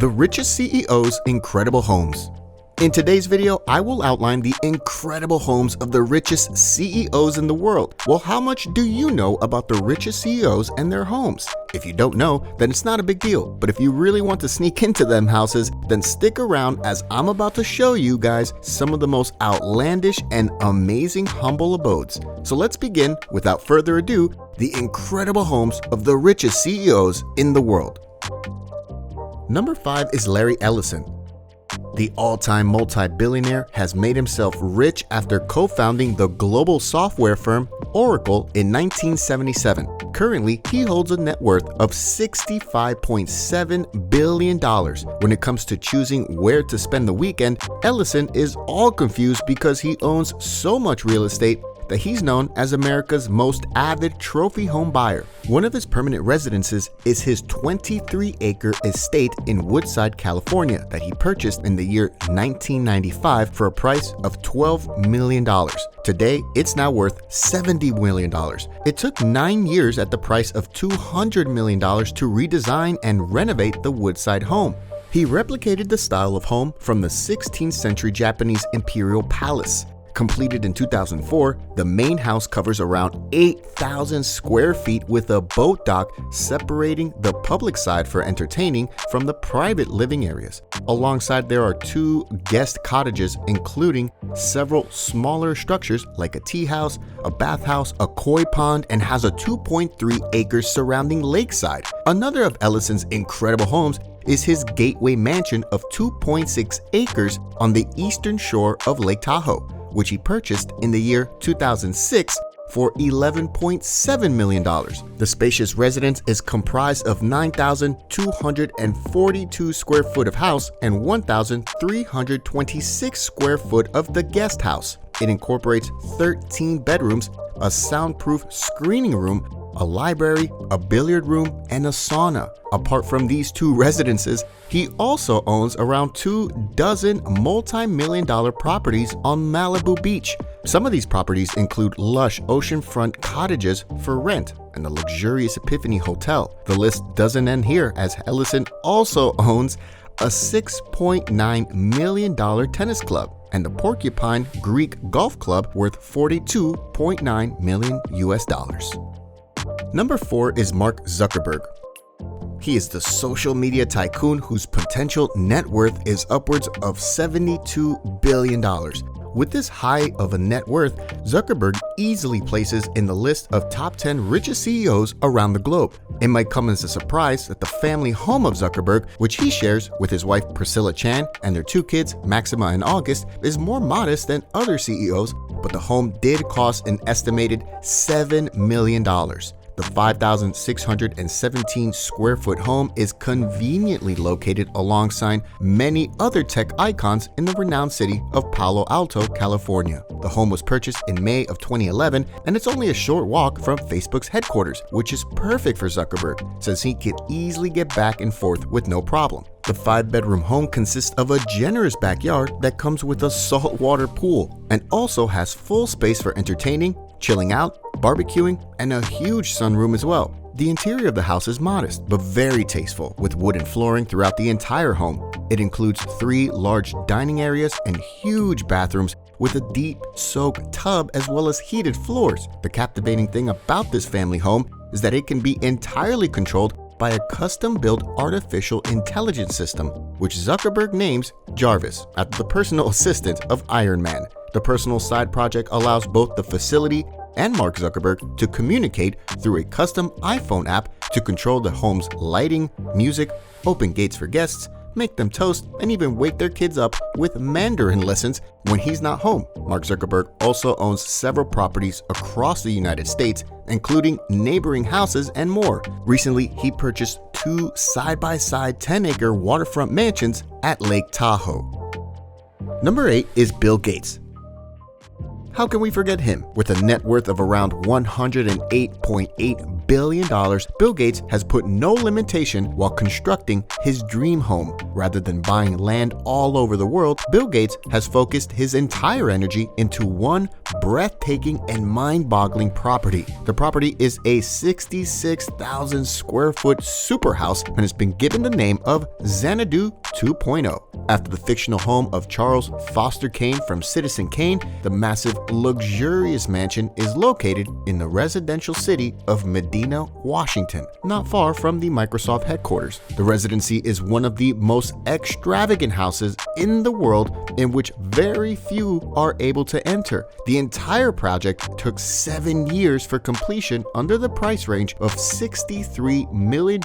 The richest CEO's incredible homes. In today's video, I will outline the incredible homes of the richest CEOs in the world. Well, how much do you know about the richest CEOs and their homes? If you don't know, then it's not a big deal. But if you really want to sneak into them houses, then stick around as I'm about to show you guys some of the most outlandish and amazing humble abodes. So let's begin without further ado, the incredible homes of the richest CEOs in the world. Number 5 is Larry Ellison. The all-time multi-billionaire has made himself rich after co-founding the global software firm Oracle in 1977. Currently, he holds a net worth of $65.7 billion. When it comes to choosing where to spend the weekend, Ellison is all confused because he owns so much real estate that he's known as America's most avid trophy home buyer. One of his permanent residences is his 23-acre estate in Woodside, California that he purchased in the year 1995 for a price of $12 million. Today, it's now worth $70 million. It took 9 years at the price of $200 million to redesign and renovate the Woodside home. He replicated the style of home from the 16th century Japanese imperial palace. Completed in 2004, the main house covers around 8,000 square feet with a boat dock separating the public side for entertaining from the private living areas. Alongside, there are 2 guest cottages, including several smaller structures like a tea house, a bathhouse, a koi pond, and has a 2.3 acres surrounding lakeside. Another of Ellison's incredible homes is his Gateway Mansion of 2.6 acres on the eastern shore of Lake Tahoe, which he purchased in the year 2006 for $11.7 million. The spacious residence is comprised of 9,242 square foot of house and 1,326 square foot of the guest house. It incorporates 13 bedrooms, a soundproof screening room, a library, a billiard room, and a sauna. Apart from these 2 residences, he also owns around 24 multi-million-dollar properties on Malibu Beach. Some of these properties include lush oceanfront cottages for rent and a luxurious Epiphany Hotel. The list doesn't end here, as Ellison also owns a $6.9 million tennis club and the Porcupine Greek Golf Club worth $42.9 million US. Number 4 is Mark Zuckerberg. He is the social media tycoon whose potential net worth is upwards of $72 billion. With this high of a net worth, Zuckerberg easily places in the list of top 10 richest CEOs around the globe. It might come as a surprise that the family home of Zuckerberg, which he shares with his wife Priscilla Chan and their 2 kids, Maxima and August, is more modest than other CEOs, but the home did cost an estimated $7 million. The 5,617 square foot home is conveniently located alongside many other tech icons in the renowned city of Palo Alto, California. The home was purchased in May of 2011, and it's only a short walk from Facebook's headquarters, which is perfect for Zuckerberg since he can easily get back and forth with no problem. The 5-bedroom home consists of a generous backyard that comes with a saltwater pool and also has full space for entertaining, chilling out, barbecuing, and a huge sunroom as well. The interior of the house is modest but very tasteful, with wooden flooring throughout the entire home. It includes 3 large dining areas and huge bathrooms with a deep soak tub as well as heated floors. The captivating thing about this family home is that it can be entirely controlled by a custom-built artificial intelligence system, which Zuckerberg names Jarvis, after the personal assistant of Iron Man. The personal side project allows both the facility and Mark Zuckerberg to communicate through a custom iPhone app to control the home's lighting, music, open gates for guests, make them toast, and even wake their kids up with Mandarin lessons when he's not home. Mark Zuckerberg also owns several properties across the United States, including neighboring houses and more. Recently, he purchased 2 side-by-side 10-acre waterfront mansions at Lake Tahoe. Number 8 is Bill Gates. How can we forget him? With a net worth of around $108.8 billion, Bill Gates has put no limitation while constructing his dream home. Rather than buying land all over the world, Bill Gates has focused his entire energy into one breathtaking and mind-boggling property. The property is a 66,000 square foot super house and has been given the name of Xanadu 2.0. After the fictional home of Charles Foster Kane from Citizen Kane, the massive, luxurious mansion is located in the residential city of Medina, Washington, not far from the Microsoft headquarters. The residency is one of the most extravagant houses in the world in which very few are able to enter. The entire project took 7 years for completion under the price range of $63 million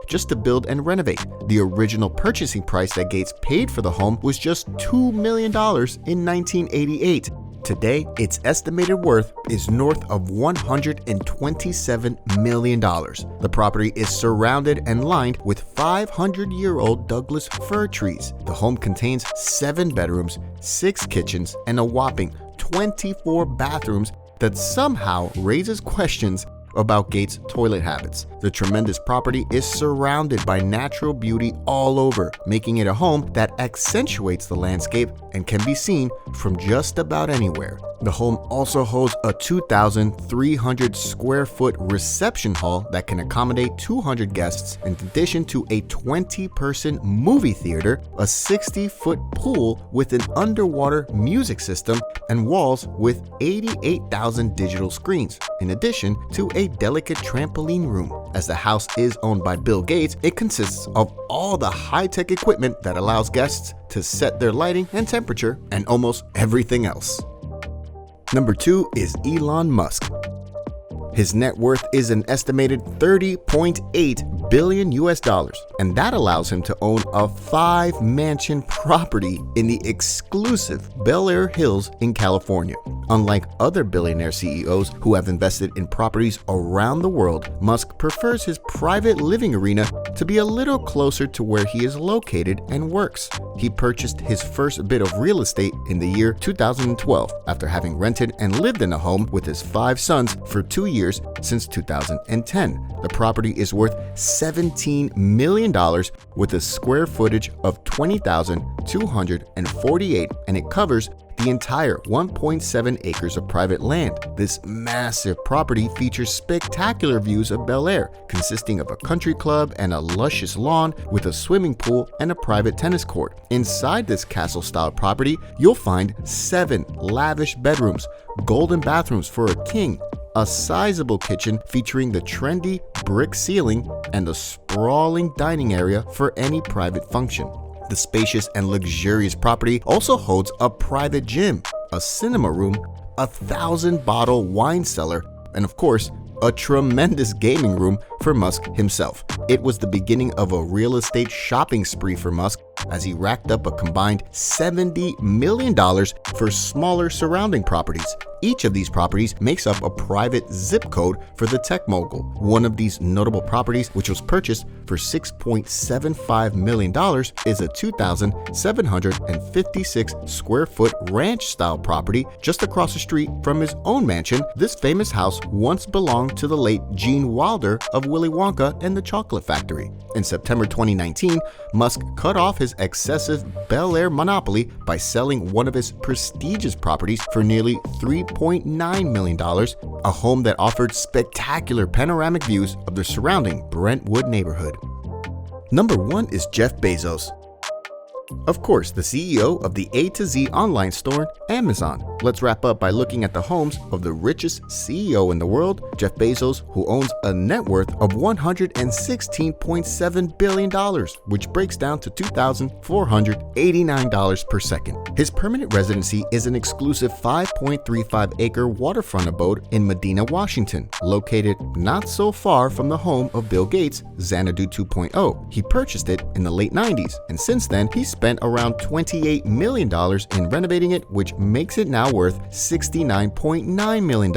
just to build and renovate. The original purchasing price that Gates paid for the home was just $2 million in 1988. Today, its estimated worth is north of $127 million. The property is surrounded and lined with 500-year-old Douglas fir trees. The home contains 7 bedrooms, 6 kitchens, and a whopping 24 bathrooms that somehow raises questions about Gates' toilet habits. The tremendous property is surrounded by natural beauty all over, making it a home that accentuates the landscape and can be seen from just about anywhere. The home also holds a 2,300 square foot reception hall that can accommodate 200 guests, in addition to a 20-person movie theater, a 60-foot pool with an underwater music system, and walls with 88,000 digital screens, in addition to a delicate trampoline room. As the house is owned by Bill Gates, it consists of all the high-tech equipment that allows guests to set their lighting and temperature and almost everything else. Number 2 is Elon Musk. His net worth is an estimated $30.8 billion, and that allows him to own a 5-mansion property in the exclusive Bel Air Hills in California. Unlike other billionaire CEOs who have invested in properties around the world, Musk prefers his private living arena to be a little closer to where he is located and works. He purchased his first bit of real estate in the year 2012 after having rented and lived in a home with his 5 sons for 2 years since 2010. The property is worth $17 million with a square footage of 20,248, and it covers the entire 1.7 acres of private land. This massive property features spectacular views of Bel Air, consisting of a country club and a luscious lawn with a swimming pool and a private tennis court. Inside this castle-style property, you'll find 7 lavish bedrooms, golden bathrooms for a king, a sizable kitchen featuring the trendy brick ceiling, and a sprawling dining area for any private function. The spacious and luxurious property also holds a private gym, a cinema room, a 1,000-bottle wine cellar, and of course, a tremendous gaming room for Musk himself. It was the beginning of a real estate shopping spree for Musk as he racked up a combined $70 million for smaller surrounding properties. Each of these properties makes up a private zip code for the tech mogul. One of these notable properties, which was purchased for $6.75 million, is a 2,756 square foot ranch-style property just across the street from his own mansion. This famous house once belonged to the late Gene Wilder of Willy Wonka and the Chocolate Factory. In September 2019, Musk cut off his excessive Bel Air monopoly by selling one of his prestigious properties for nearly $3.9 million, a home that offered spectacular panoramic views of the surrounding Brentwood neighborhood. Number 1 is Jeff Bezos. Of course, the CEO of the A to Z online store, Amazon. Let's wrap up by looking at the homes of the richest CEO in the world, Jeff Bezos, who owns a net worth of $116.7 billion, which breaks down to $2,489 per second. His permanent residency is an exclusive 5.35-acre waterfront abode in Medina, Washington, located not so far from the home of Bill Gates, Xanadu 2.0. He purchased it in the late 90s, and since then, he spent around $28 million in renovating it, which makes it now worth $69.9 million.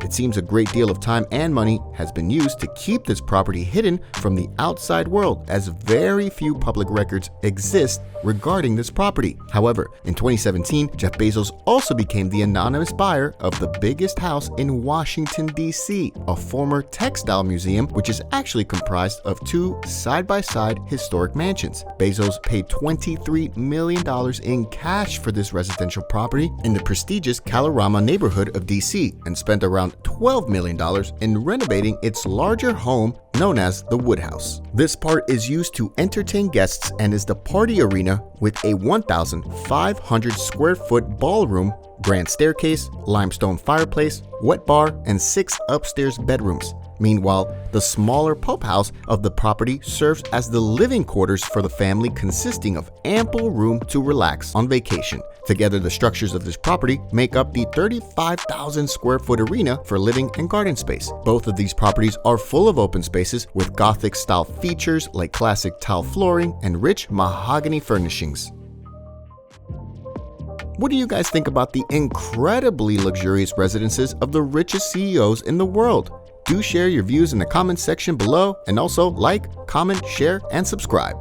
It seems a great deal of time and money has been used to keep this property hidden from the outside world, as very few public records exist regarding this property. However, in 2017, Jeff Bezos also became the anonymous buyer of the biggest house in Washington, D.C., a former textile museum, which is actually comprised of two side-by-side historic mansions. Bezos paid $23 million in cash for this residential property in the prestigious Kalorama neighborhood of D.C. and spent around $12 million in renovating its larger home known as the Woodhouse. This part is used to entertain guests and is the party arena with a 1,500 square foot ballroom, grand staircase, limestone fireplace, wet bar, and 6 upstairs bedrooms. Meanwhile, the smaller Pope House of the property serves as the living quarters for the family, consisting of ample room to relax on vacation. Together, the structures of this property make up the 35,000 square foot arena for living and garden space. Both of these properties are full of open spaces with Gothic style features like classic tile flooring and rich mahogany furnishings. What do you guys think about the incredibly luxurious residences of the richest CEOs in the world? Do share your views in the comments section below, and also like, comment, share, and subscribe.